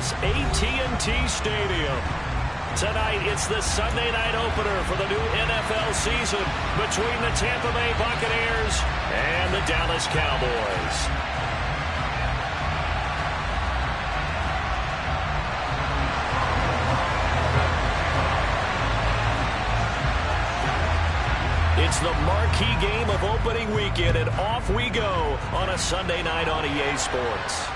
Dallas AT&T Stadium. Tonight, it's the Sunday night opener for the new NFL season between the Tampa Bay Buccaneers and the Dallas Cowboys. It's the marquee game of opening weekend, and off we go on a Sunday night on EA Sports.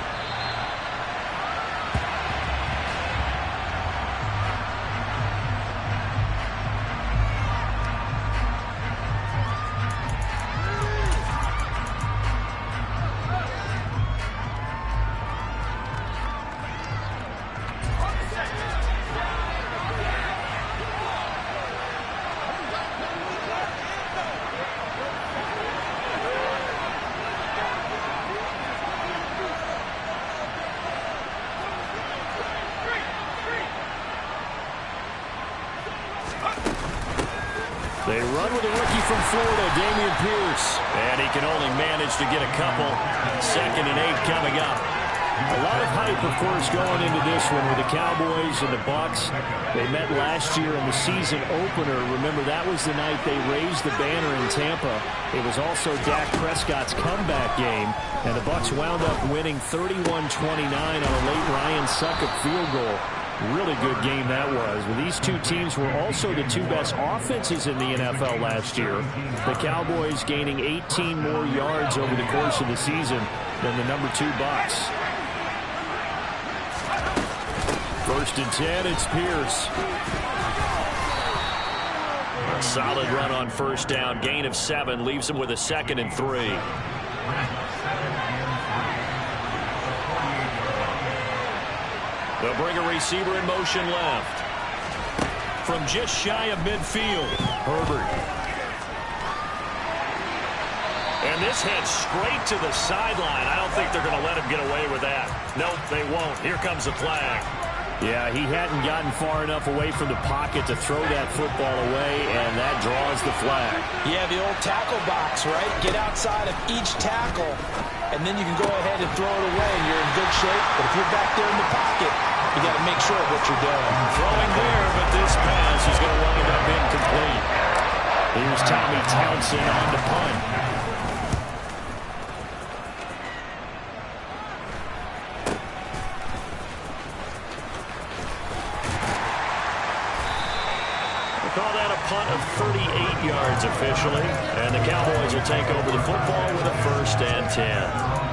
They run with a rookie from Florida, Dameon Pierce. And he can only manage to get a couple. 2nd and 8 coming up. A lot of hype, of course, going into this one with the Cowboys and the Bucs. They met last year in the season opener. Remember, that was the night they raised the banner in Tampa. It was also Dak Prescott's comeback game. And the Bucs wound up winning 31-29 on a late Ryan Succop field goal. Really good game that was. Well, these two teams were also the two best offenses in the NFL last year. The Cowboys gaining 18 more yards over the course of the season than the number 2 Bucs. 1st and 10, it's Pierce. A solid run on 1st down. Gain of 7 leaves him with a 2nd and 3. They'll bring a receiver in motion left. From just shy of midfield, Herbert. And this heads straight to the sideline. I don't think they're going to let him get away with that. Nope, they won't. Here comes a flag. Yeah, he hadn't gotten far enough away from the pocket to throw that football away, and that draws the flag. Yeah, the old tackle box, right? Get outside of each tackle, and then you can go ahead and throw it away, and you're in good shape. But if you're back there in the pocket, you got to make sure of what you're doing. Throwing there, but this pass is going to wind up incomplete. Here's Tommy Townsend on the punt. Call that a punt of 38 yards officially. And the Cowboys will take over the football with a 1st and 10.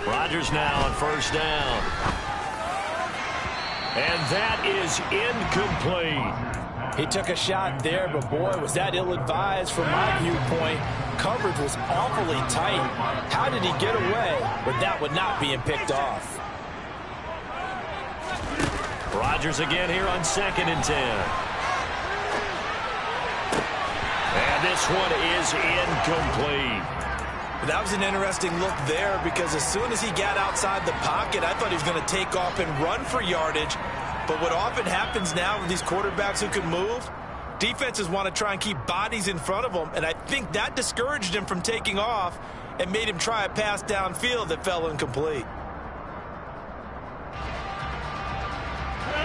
Rodgers now on 1st down. And that is incomplete. He took a shot there, but boy, was that ill-advised from my viewpoint. Coverage was awfully tight. How did he get away with that one not being picked off? Rodgers again here on 2nd and 10. And this one is incomplete. That was an interesting look there because as soon as he got outside the pocket, I thought he was going to take off and run for yardage. But what often happens now with these quarterbacks who can move, defenses want to try and keep bodies in front of them, and I think that discouraged him from taking off and made him try a pass downfield that fell incomplete.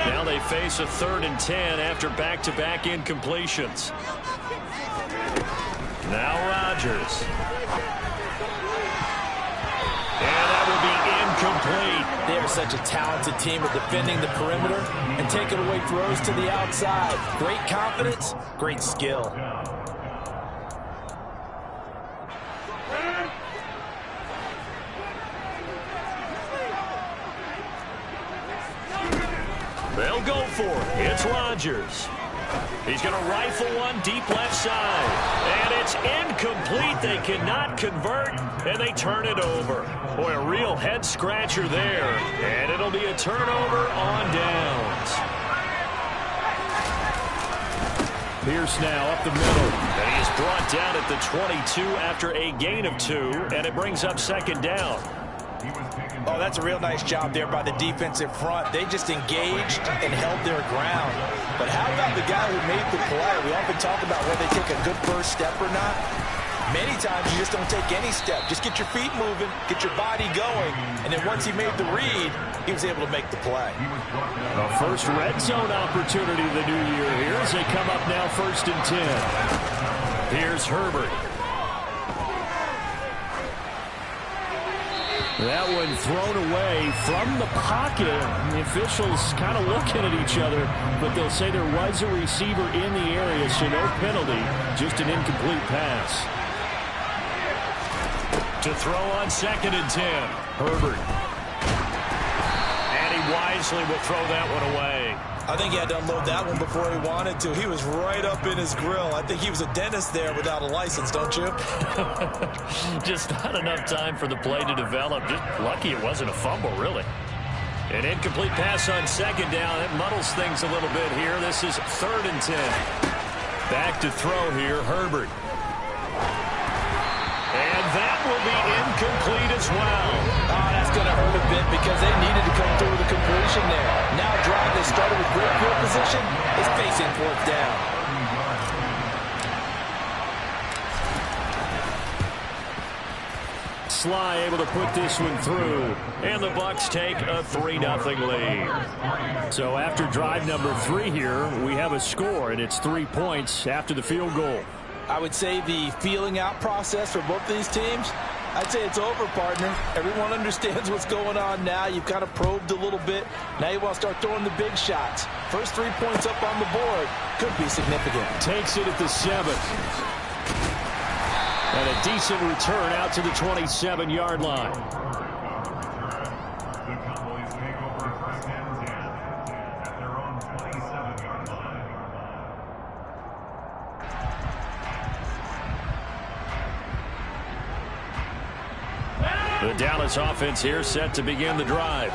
Now they face a 3rd and 10 after back-to-back incompletions. Now Rodgers. And that will be incomplete. They are such a talented team at defending the perimeter and taking away throws to the outside. Great confidence, great skill. They'll go for it. It's Rodgers. He's going to rifle one deep left side. And it's incomplete. They cannot convert, and they turn it over. Boy, a real head-scratcher there. And it'll be a turnover on downs. Pierce now up the middle. And he is brought down at the 22 after a gain of 2, and it brings up 2nd down. Oh, that's a real nice job there by the defensive front. They just engaged and held their ground. But how about the guy who made the play? We often talk about whether they take a good first step or not. Many times you just don't take any step. Just get your feet moving, get your body going, and then once he made the read, he was able to make the play. The first red zone opportunity of the new year here as they come up now 1st and 10. Here's Herbert. That one thrown away from the pocket. The officials kind of looking at each other, but they'll say there was a receiver in the area, so no penalty, just an incomplete pass. To throw on 2nd and 10. Herbert. And he wisely will throw that one away. I think he had to unload that one before he wanted to. He was right up in his grill. I think he was a dentist there without a license, don't you? Just not enough time for the play to develop. Just lucky it wasn't a fumble, really. An incomplete pass on 2nd down. It muddles things a little bit here. This is 3rd and 10. Back to throw here, Herbert. And that will be incomplete as well. Oh, that's going to hurt a bit because they needed to come through with a completion there. Now a drive that started with great field position is facing 4th down. Sly able to put this one through, and the Bucs take a 3-0 lead. So after drive number 3 here, we have a score, and it's 3 points after the field goal. I would say the feeling out process for both these teams, I'd say it's over, partner. Everyone understands what's going on now. You've kind of probed a little bit. Now you want to start throwing the big shots. First 3 points up on the board could be significant. Takes it at the 7th. And a decent return out to the 27-yard line. The Cowboys take over 1st and 10 at their own 27-yard line. The Dallas offense here set to begin the drive.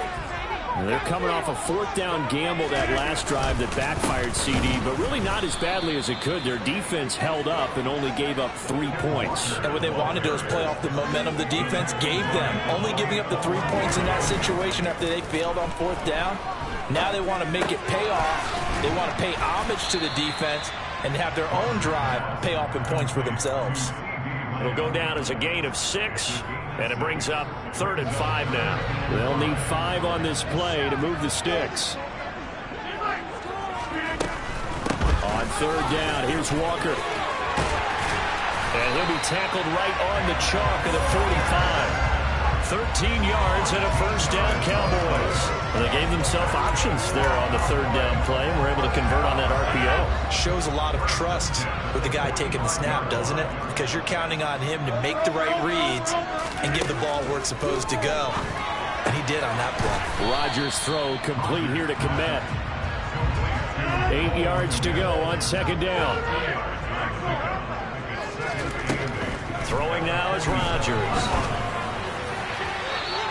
And they're coming off a 4th down gamble that last drive that backfired CD, but really not as badly as it could. Their defense held up and only gave up 3 points. And what they wanted to do is play off the momentum the defense gave them. Only giving up the 3 points in that situation after they failed on 4th down. Now they want to make it pay off. They want to pay homage to the defense and have their own drive pay off in points for themselves. It'll go down as a gain of 6, and it brings up 3rd and 5 now. They'll need 5 on this play to move the sticks. On 3rd down, here's Walker. And he'll be tackled right on the chalk of the 45. 13 yards and a 1st down, Cowboys. Well, they gave themselves options there on the 3rd down play and were able to convert on that RPO. Shows a lot of trust with the guy taking the snap, doesn't it? Because you're counting on him to make the right reads and give the ball where it's supposed to go. And he did on that play. Rodgers' throw complete here to Kmet. 8 yards to go on 2nd down. Throwing now is Rodgers.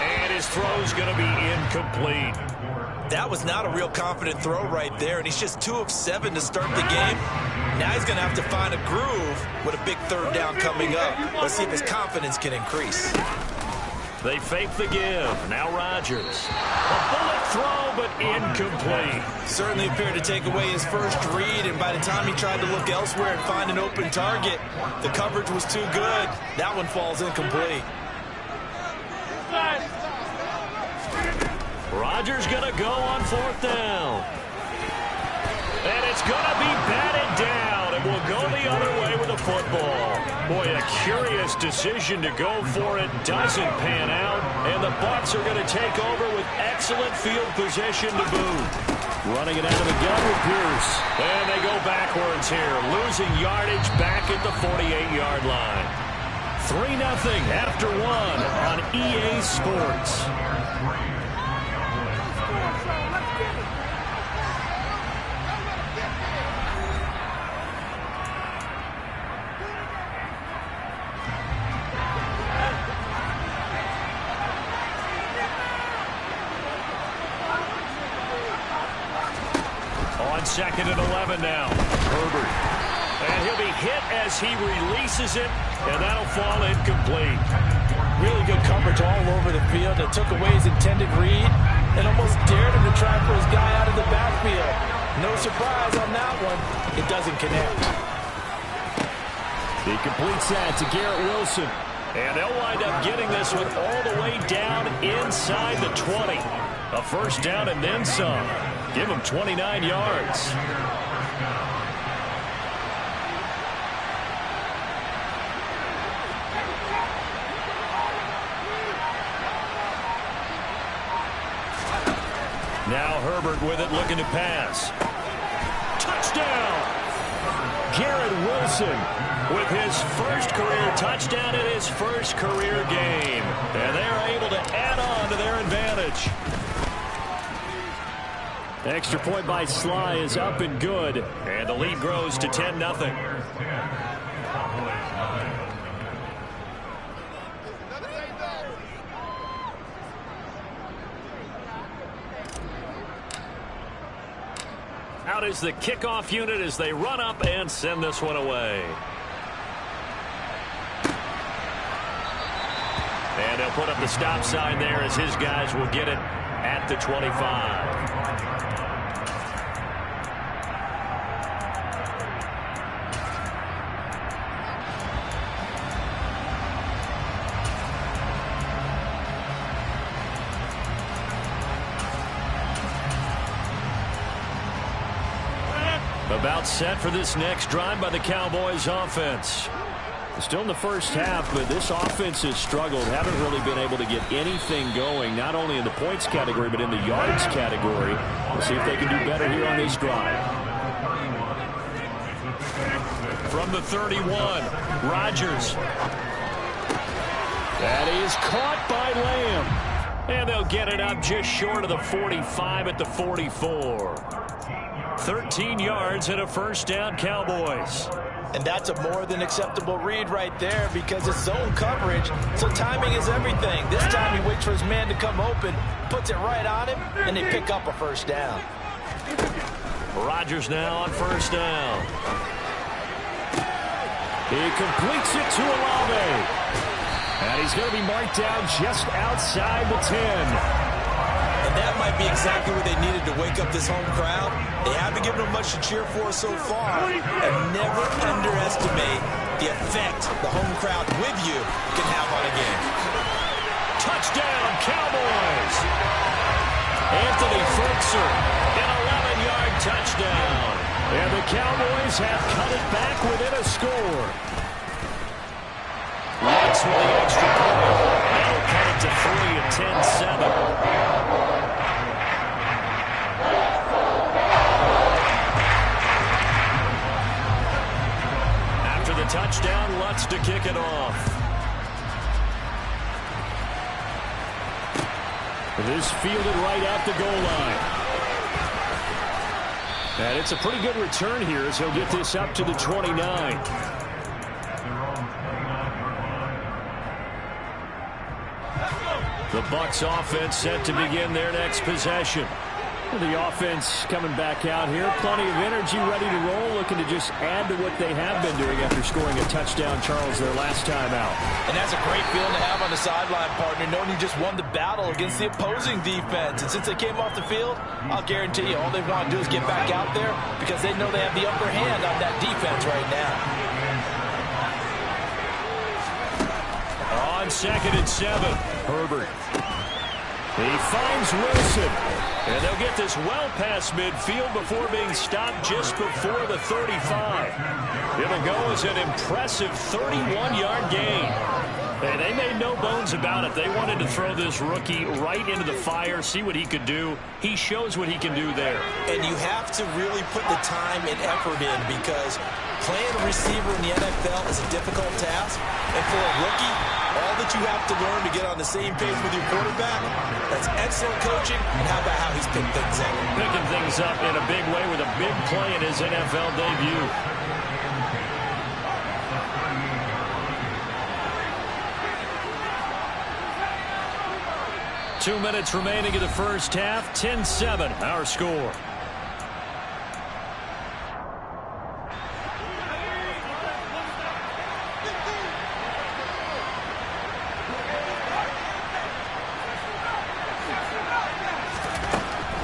And his throw's going to be incomplete. That was not a real confident throw right there, and he's just 2 of 7 to start the game. Now he's going to have to find a groove with a big 3rd down coming up. Let's see if his confidence can increase. They fake the give. Now Rodgers. A bullet throw, but incomplete. Certainly appeared to take away his first read, and by the time he tried to look elsewhere and find an open target, the coverage was too good. That one falls incomplete. Rodgers going to go on 4th down. And it's going to be batted down. It will go the other way with the football. Boy, a curious decision to go for it. Doesn't pan out. And the Bucs are going to take over with excellent field position to boot. Running it out of the gun with Pierce. And they go backwards here. Losing yardage back at the 48-yard line. 3-0 after 1 on EA Sports. On 2nd and 11 now. Herbert. And he'll be hit as he releases it, and that'll fall incomplete. Really good coverage coverage all over the field. It took away his intended read and almost dared him to try for his guy out of the backfield. No surprise on that one. It doesn't connect. He completes that to Garrett Wilson. And they'll wind up getting this one all the way down inside the 20. A first down and then some. Give him 29 yards. Now Herbert with it, looking to pass. Touchdown! Garrett Wilson with his first career touchdown in his first career game. And they're able to add on to their advantage. Extra point by Sly is up and good. And the lead grows to 10-0. Out is the kickoff unit as they run up and send this one away. And they'll put up the stop sign there as his guys will get it at the 25. About set for this next drive by the Cowboys offense. Still in the first half, but this offense has struggled. Haven't really been able to get anything going, not only in the points category, but in the yards category. We'll see if they can do better here on this drive. From the 31, Rodgers. That is caught by Lamb. And they'll get it up just short of the 45 at the 44. 13 yards and a first down, Cowboys. And that's a more than acceptable read right there because it's zone coverage, so timing is everything. This time he waits for his man to come open, puts it right on him, and they pick up a first down. Rodgers now on first down. He completes it to Olave. And he's going to be marked down just outside the 10. And that might be exactly what they needed to wake up this home crowd. They haven't given them much to cheer for so far. And never underestimate the effect the home crowd with you can have on a game. Touchdown, Cowboys! Anthony Firkser, an 11-yard touchdown. And the Cowboys have cut it back within a score. Lutz with the extra point. That'll cut it to 3 at 10-7. After the touchdown, Lutz to kick it off. This fielded right at the goal line. And it's a pretty good return here as he'll get this up to the 29. The Bucs offense set to begin their next possession. The offense coming back out here. Plenty of energy, ready to roll, looking to just add to what they have been doing after scoring a touchdown, Charles, their last time out. And that's a great feeling to have on the sideline, partner, knowing you just won the battle against the opposing defense. And since they came off the field, I'll guarantee you all they want to do is get back out there because they know they have the upper hand on that defense right now. On 2nd and 7, Herbert. He finds Wilson. And they'll get this well past midfield before being stopped just before the 35. It'll go as an impressive 31-yard gain. And they made no bones about it. They wanted to throw this rookie right into the fire, see what he could do. He shows what he can do there. And you have to really put the time and effort in because playing a receiver in the NFL is a difficult task. And for a rookie, all that you have to learn to get on the same page with your quarterback, that's excellent coaching. And how about how he's picked things up? Picking things up in a big way with a big play in his NFL debut. Two minutes remaining in the first half. 10-7, our score.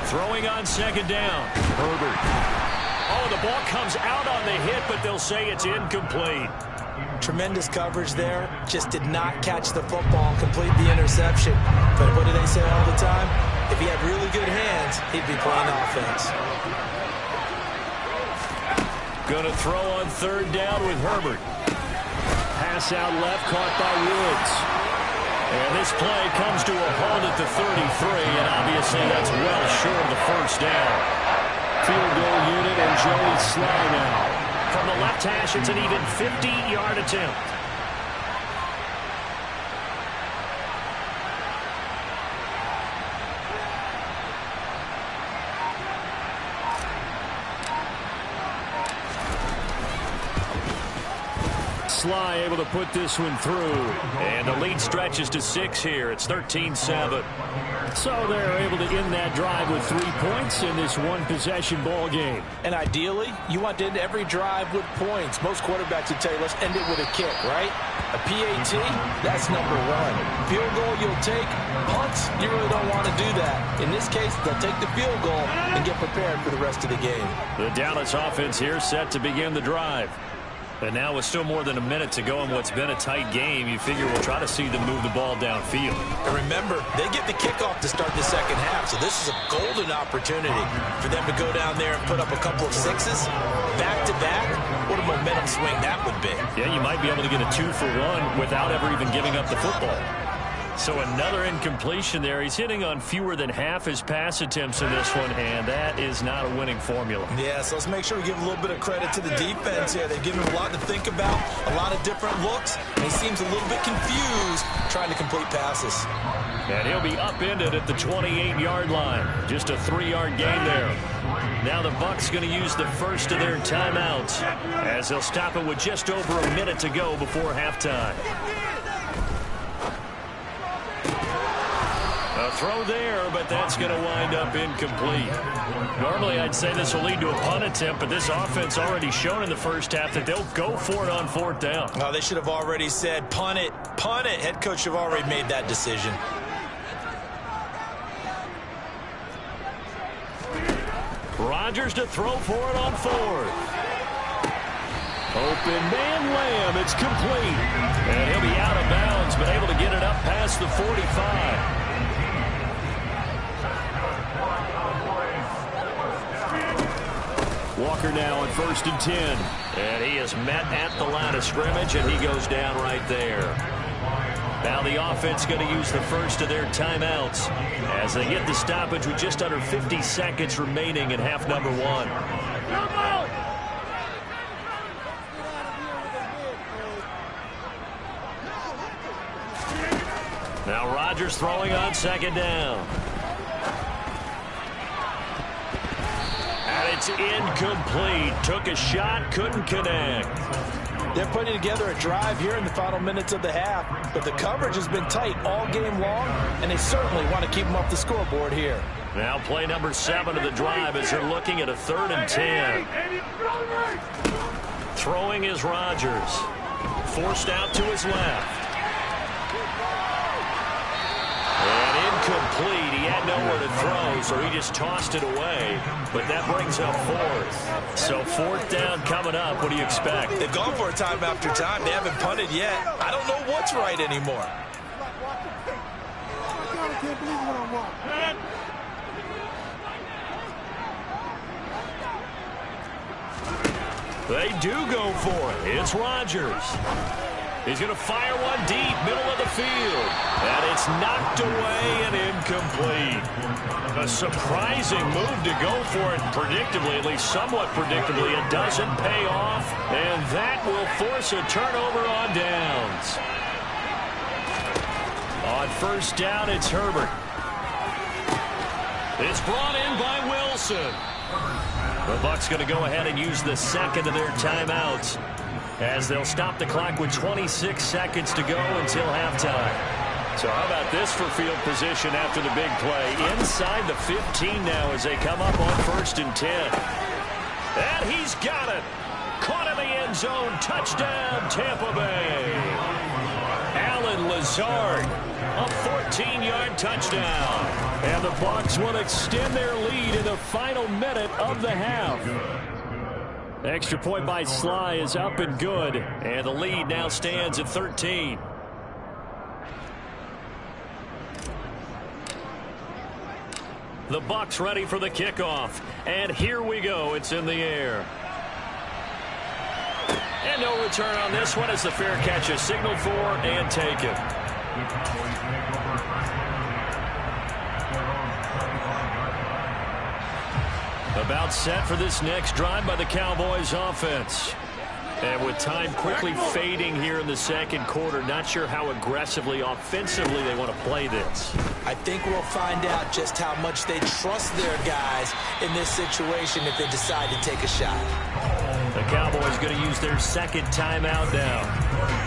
Throwing on second down. Herbert. Oh, the ball comes out on the hit, but they'll say it's incomplete. Tremendous coverage there. Just did not catch the football and complete the interception. But what do they say all the time? If he had really good hands, he'd be playing offense. Going to throw on third down with Herbert. Pass out left, caught by Woods. And this play comes to a halt at the 33, and obviously that's well short of the first down. Field goal unit and Joey Slye now. From the left hash, it's an even 50-yard attempt. Slye able to put this one through. And the lead stretches to 6 here. It's 13-7. So they're able to end that drive with 3 points in this one-possession ball game. And ideally, you want to end every drive with points. Most quarterbacks would tell you, let's end it with a kick, right? A PAT, that's number 1. Field goal you'll take. Punts, you really don't want to do that. In this case, they'll take the field goal and get prepared for the rest of the game. The Dallas offense here set to begin the drive. And now with still more than a minute to go in what's been a tight game, you figure we'll try to see them move the ball downfield. And remember, they get the kickoff to start the second half, so this is a golden opportunity for them to go down there and put up a couple of sixes back-to-back. What a momentum swing that would be. Yeah, you might be able to get a 2-for-1 without ever even giving up the football. So another incompletion there. He's hitting on fewer than half his pass attempts in this one, and that is not a winning formula. Yeah, so let's make sure we give a little bit of credit to the defense here. They've given him a lot to think about, a lot of different looks, and he seems a little bit confused trying to complete passes. And he'll be upended at the 28-yard line. Just a 3-yard gain there. Now the Bucs going to use the first of their timeouts as they'll stop it with just over a minute to go before halftime. A throw there, but that's going to wind up incomplete. Normally, I'd say this will lead to a punt attempt, but this offense already shown in the first half that they'll go for it on 4th down. Oh, they should have already said, punt it, punt it. Head coach should have already made that decision. Rodgers to throw for it on 4th. Open man Lamb, it's complete. And he'll be out of bounds, but able to get it up past the 45. Walker now on 1st and 10. And he is met at the line of scrimmage, and he goes down right there. Now the offense going to use the first of their timeouts as they get the stoppage with just under 50 seconds remaining in half number 1. Now Rodgers throwing on 2nd down. And it's incomplete. Took a shot, couldn't connect. They're putting together a drive here in the final minutes of the half, but the coverage has been tight all game long, and they certainly want to keep them off the scoreboard here. Now play number 7 of the drive as they're looking at a 3rd and 10. Throwing is Rodgers. Forced out to his left. And incomplete. He had nowhere to throw, so he just tossed it away. But that brings up 4th. So 4th down coming up. What do you expect? They've gone for it time after time. They haven't punted yet. I don't know what's right anymore. They do go for it. It's Rodgers. He's going to fire one deep, middle of the field. And it's knocked away and incomplete. A surprising move to go for it predictably, at least somewhat predictably. It doesn't pay off, and that will force a turnover on downs. On 1st down, it's Herbert. It's brought in by Wilson. The Bucs going to go ahead and use the 2nd of their timeouts as they'll stop the clock with 26 seconds to go until halftime. So how about this for field position after the big play? Inside the 15 now as they come up on 1st and 10. And he's got it. Caught in the end zone. Touchdown, Tampa Bay. Allen Lazard, a 14-yard touchdown. And the Bucs will extend their lead in the final minute of the half. Extra point by Sly is up and good. And the lead now stands at 13. The Bucs ready for the kickoff. And here we go. It's in the air. And no return on this one as the fair catch is signaled for and taken. About set for this next drive by the Cowboys offense. And with time quickly fading here in the second quarter, not sure how aggressively, offensively they want to play this. I think we'll find out just how much they trust their guys in this situation if they decide to take a shot. The Cowboys going to use their second timeout now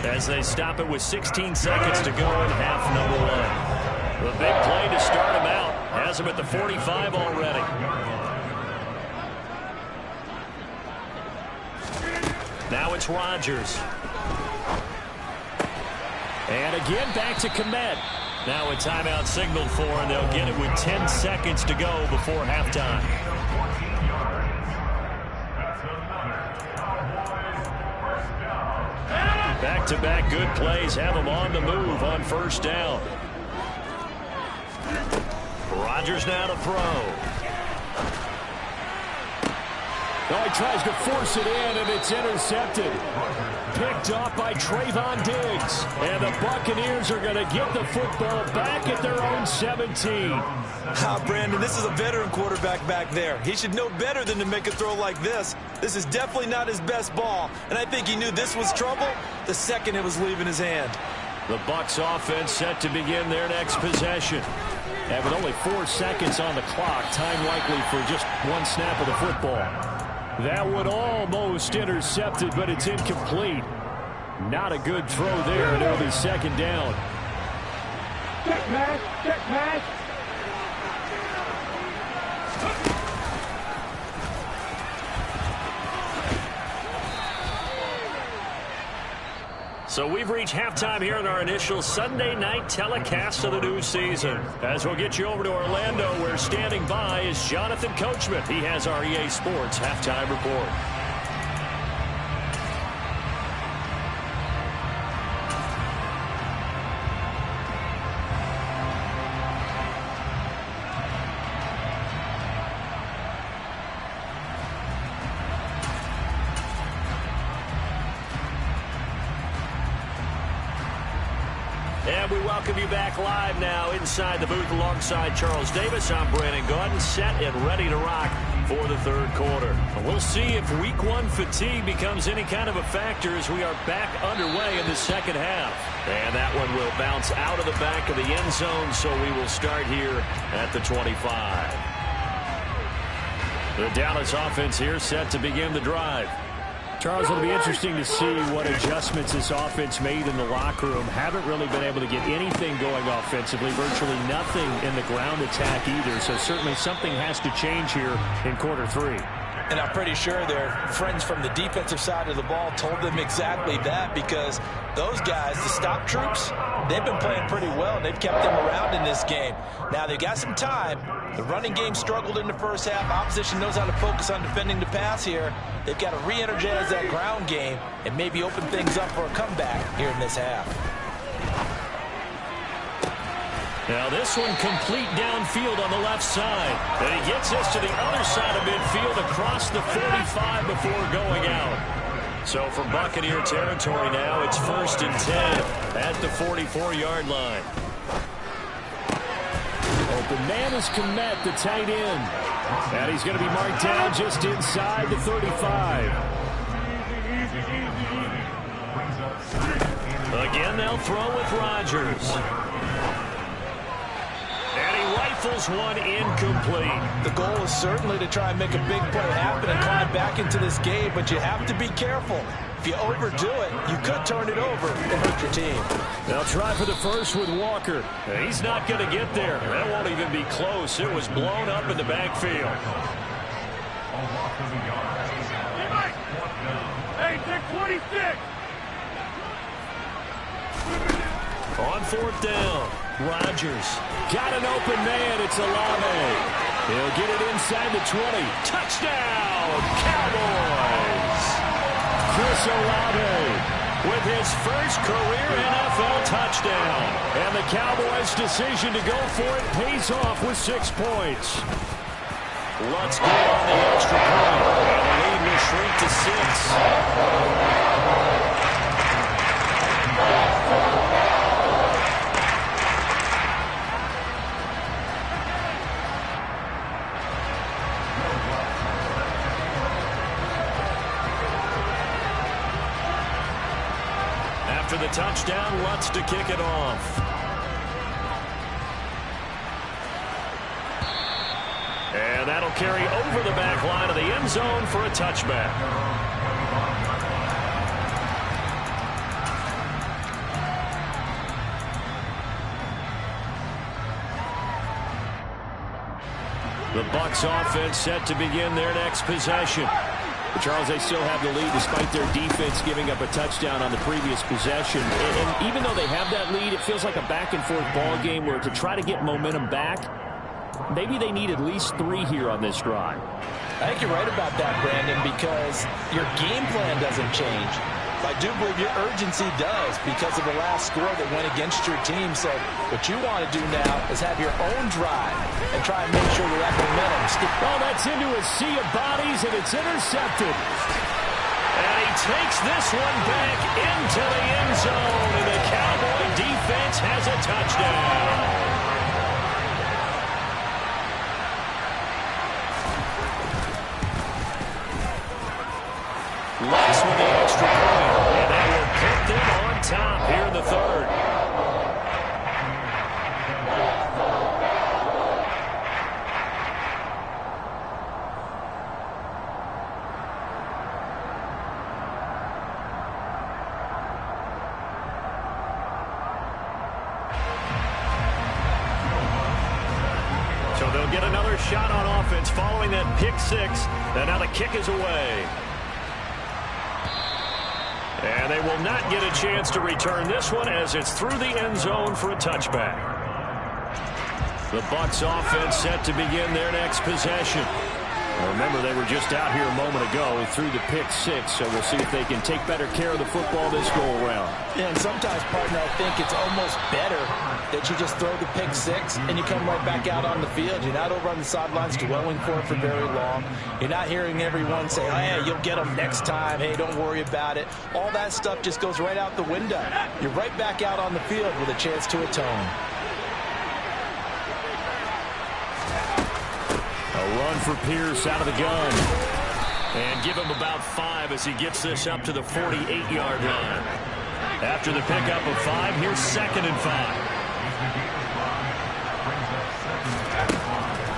as they stop it with 16 seconds to go in half number one. The big play to start him out has him at the 45 already. Now it's Rodgers. And again back to Kmet. Now a timeout signaled for, and they'll get it with 10 seconds to go before halftime. Back-to-back good plays have them on the move on first down. Rodgers now to throw. Oh, he tries to force it in, and it's intercepted. Picked off by Trayvon Diggs. And the Buccaneers are going to get the football back at their own 17. Brandon, this is a veteran quarterback back there. He should know better than to make a throw like this. This is definitely not his best ball, and I think he knew this was trouble the second it was leaving his hand. The Bucs offense set to begin their next possession. And with only 4 seconds on the clock, time likely for just one snap of the football. That would almost intercepted, but it's incomplete. Not a good throw there, and it'll be second down. Check pass. So we've reached halftime here in our initial Sunday night telecast of the new season. As we'll get you over to Orlando, where standing by is Jonathan Coachman. He has our EA Sports halftime report. And we welcome you back live now inside the booth alongside Charles Davis. I'm Brandon Gaudin, set and ready to rock for the third quarter. We'll see if week one fatigue becomes any kind of a factor as we are back underway in the second half. And that one will bounce out of the back of the end zone, so we will start here at the 25. The Dallas offense here set to begin the drive. Charles, it'll be interesting to see what adjustments this offense made in the locker room. Haven't really been able to get anything going offensively, virtually nothing in the ground attack either. So certainly something has to change here in quarter three. And I'm pretty sure their friends from the defensive side of the ball told them exactly that, because those guys, the stop troops, they've been playing pretty well, and they've kept them around in this game. Now, they've got some time. The running game struggled in the first half. Opposition knows how to focus on defending the pass here. They've got to re-energize that ground game and maybe open things up for a comeback here in this half. Now this one complete downfield on the left side. And he gets this to the other side of midfield across the 45 before going out. So for Buccaneer territory now, it's 1st and 10 at the 44-yard line. Open man is Kmet, the tight end. And he's going to be marked down just inside the 35. Again, they'll throw with Rodgers. And he rifles one incomplete. The goal is certainly to try and make a big play happen and climb back into this game, but you have to be careful. If you overdo it, you could turn it over and hurt your team. They'll try for the first with Walker. He's not going to get there. That won't even be close. It was blown up in the backfield. Hey, take 26. On 4th down. Rodgers got an open man. It's Olave. He'll get it inside the 20. Touchdown, Cowboys! Chris Olave with his first career NFL touchdown. And the Cowboys' decision to go for it pays off with 6 points. Let's go on the extra point. And the lead will shrink to 6. After the touchdown, Lutz to kick it off. And that'll carry over the back line of the end zone for a touchback. The Bucs offense set to begin their next possession. But Charles, they still have the lead despite their defense giving up a touchdown on the previous possession. And even though they have that lead, it feels like a back-and-forth ball game where to try to get momentum back, maybe they need at least 3 here on this drive. I think you're right about that, Brandon, because your game plan doesn't change. I do believe your urgency does because of the last score that went against your team. So what you want to do now is have your own drive and try and make sure that momentum. Oh, that's into a sea of bodies, and it's intercepted. And he takes this one back into the end zone, and the Cowboy defense has a touchdown. Lutz with the extra point, and that will put them on top here in the third. So they'll get another shot on offense following that pick 6, and now the kick is away. And they will not get a chance to return this one as it's through the end zone for a touchback. The Bucs offense set to begin their next possession. Remember, they were just out here a moment ago through the pick 6, so we'll see if they can take better care of the football this go-around. Yeah, and sometimes, partner, I think it's almost better that you just throw the pick 6 and you come right back out on the field. You're not over on the sidelines dwelling for it for very long. You're not hearing everyone say, oh, yeah, you'll get them next time. Hey, don't worry about it. All that stuff just goes right out the window. You're right back out on the field with a chance to atone. A run for Pierce out of the gun. And give him about 5 as he gets this up to the 48-yard line. After the pickup of 5, here's 2nd and 5.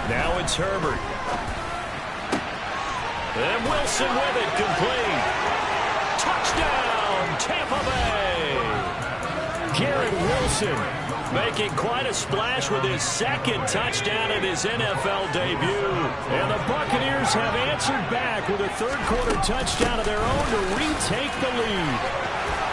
Now it's Herbert. And Wilson with it, complete. Touchdown, Tampa Bay. Garrett Wilson making quite a splash with his 2nd touchdown in his NFL debut. And the Buccaneers have answered back with a third-quarter touchdown of their own to retake the lead.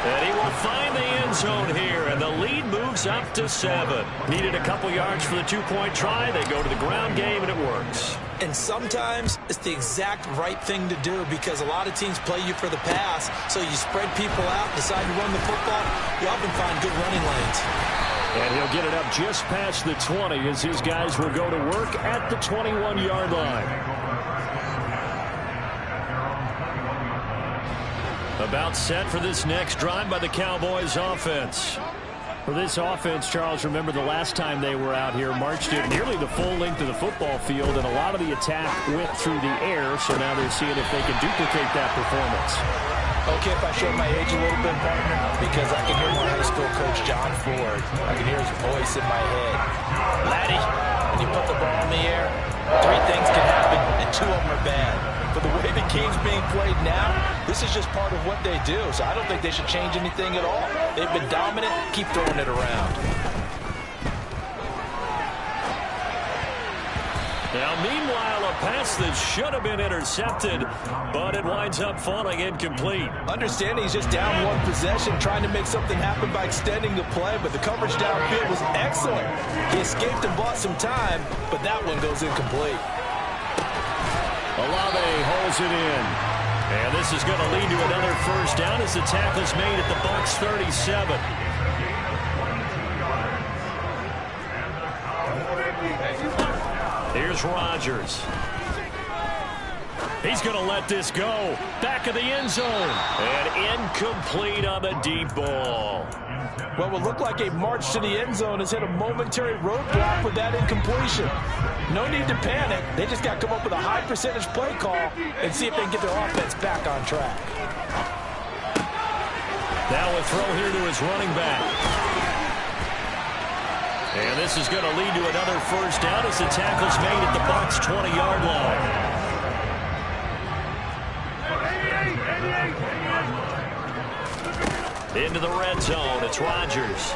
And he will find the end zone here, and the lead moves up to 7. Needed a couple yards for the 2-point try. They go to the ground game, and it works. And sometimes it's the exact right thing to do because a lot of teams play you for the pass, so you spread people out, decide to run the football. You often find good running lanes. And he'll get it up just past the 20 as his guys will go to work at the 21-yard line. About set for this next drive by the Cowboys offense. For this offense, Charles, remember the last time they were out here, marched it nearly the full length of the football field, and a lot of the attack went through the air, so now they're seeing if they can duplicate that performance. Okay, if I show my age a little bit, partner, because I can hear my high school coach, John Ford. I can hear his voice in my head. Laddie, when you put the ball in the air, 3 things can happen, and 2 of them are bad. But the way the game's being played now, this is just part of what they do. So I don't think they should change anything at all. They've been dominant. Keep throwing it around. Now, meanwhile, a pass that should have been intercepted, but it winds up falling incomplete. Understanding he's just down one possession, trying to make something happen by extending the play, but the coverage downfield was excellent. He escaped and bought some time, but that one goes incomplete. Olave holds it in. And this is going to lead to another first down as the tackle's made at the Bucs 37. Here's Rodgers. He's going to let this go. Back of the end zone. And incomplete on the deep ball. What would look like a march to the end zone has hit a momentary roadblock with that incompletion. No need to panic. They just got to come up with a high percentage play call and see if they can get their offense back on track. Now a throw here to his running back. And this is going to lead to another first down as the tackle's made at the Bucs 20-yard line. Into the red zone, it's Rodgers.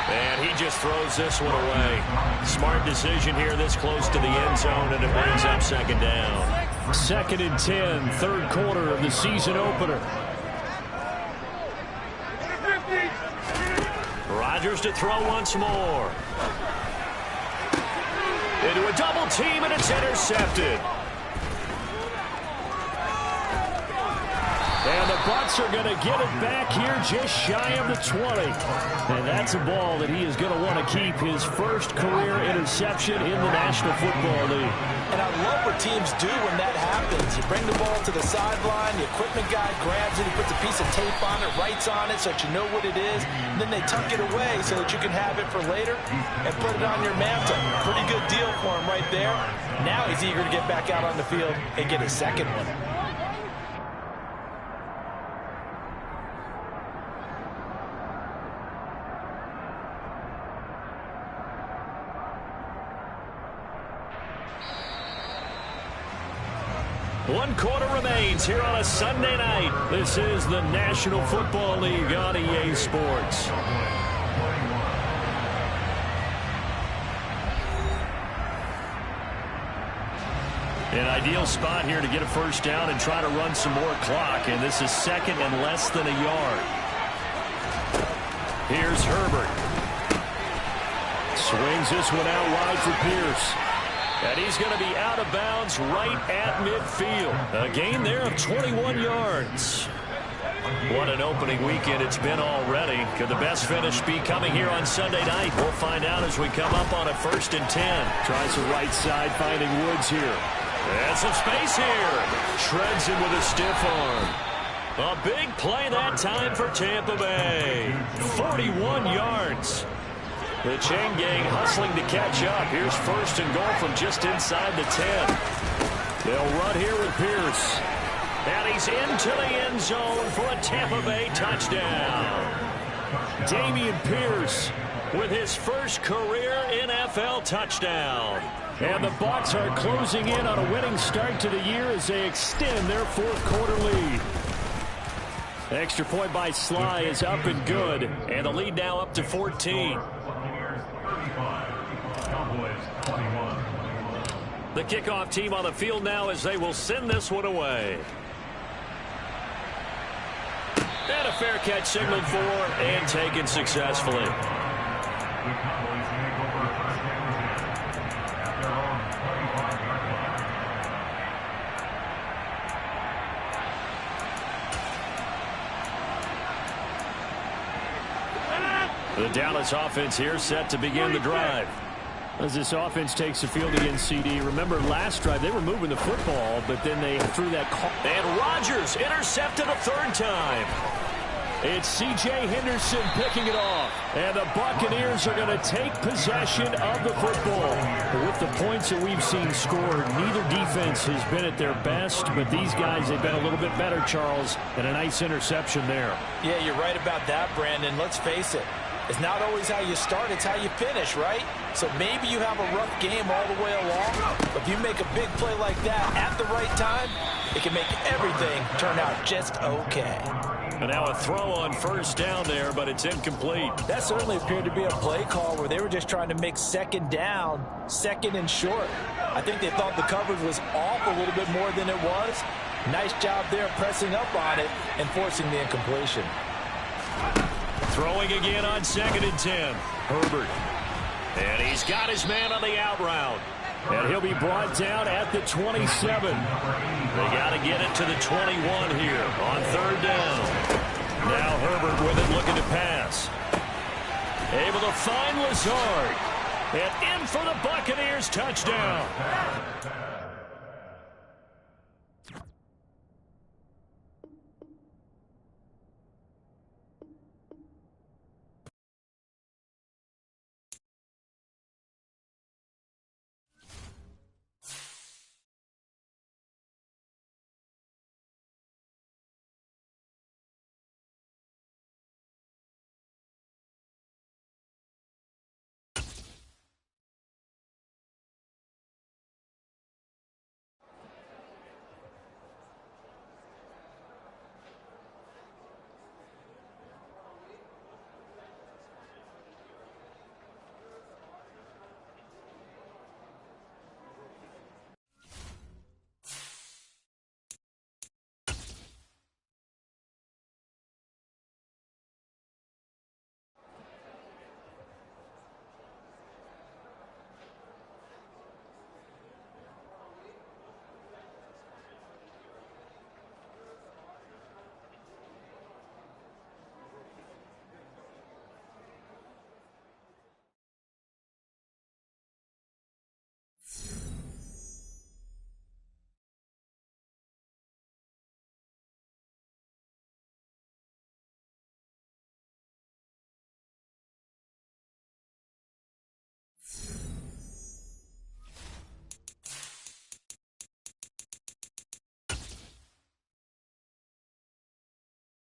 And he just throws this one away. Smart decision here this close to the end zone, and it brings up second down. 2nd and 10, third quarter of the season opener. Rodgers to throw once more. Into a double team, and it's intercepted. And the Bucs are going to get it back here just shy of the 20. And that's a ball that he is going to want to keep, his first career interception in the National Football League. And I love what teams do when that happens. You bring the ball to the sideline, the equipment guy grabs it, he puts a piece of tape on it, writes on it so that you know what it is, and then they tuck it away so that you can have it for later and put it on your mantle. Pretty good deal for him right there. Now he's eager to get back out on the field and get his second one. One quarter remains here on a Sunday night. This is the National Football League on EA Sports. An ideal spot here to get a first down and try to run some more clock. And this is second and less than a yard. Here's Herbert. Swings this one out wide for Pierce. And he's going to be out of bounds right at midfield. A gain there of 21 yards. What an opening weekend it's been already. Could the best finish be coming here on Sunday night? We'll find out as we come up on a 1st and 10. Tries the right side, finding Woods here. And some space here. Shreds him with a stiff arm. A big play that time for Tampa Bay. 41 yards. The chain gang hustling to catch up. Here's 1st and goal from just inside the 10. They'll run here with Pierce. And he's into the end zone for a Tampa Bay touchdown. Dameon Pierce with his first career NFL touchdown. And the Bucs are closing in on a winning start to the year as they extend their 4th quarter lead. Extra point by Sly is up and good. And the lead now up to 14. The kickoff team on the field now as they will send this one away. And a fair catch signaled for and taken successfully. The Dallas offense here set to begin the drive. As this offense takes the field against CD. Remember last drive they were moving the football, but then they threw that call. And Rodgers intercepted a 3rd time. It's C.J. Henderson picking it off. And the Buccaneers are going to take possession of the football. But with the points that we've seen scored, neither defense has been at their best. But these guys, they've been a little bit better, Charles. And a nice interception there. Yeah, you're right about that, Brandon. Let's face it. It's not always how you start, it's how you finish, right? So maybe you have a rough game all the way along, but if you make a big play like that at the right time, it can make everything turn out just okay. And now a throw on first down there, but it's incomplete. That certainly appeared to be a play call where they were just trying to make second down, second and short. I think they thought the coverage was off a little bit more than it was. Nice job there pressing up on it and forcing the incompletion. Throwing again on 2nd and 10. Herbert. And he's got his man on the out route. And he'll be brought down at the 27. They got to get it to the 21 here on 3rd down. Now Herbert with it, looking to pass. Able to find Lazard. And in for the Buccaneers touchdown.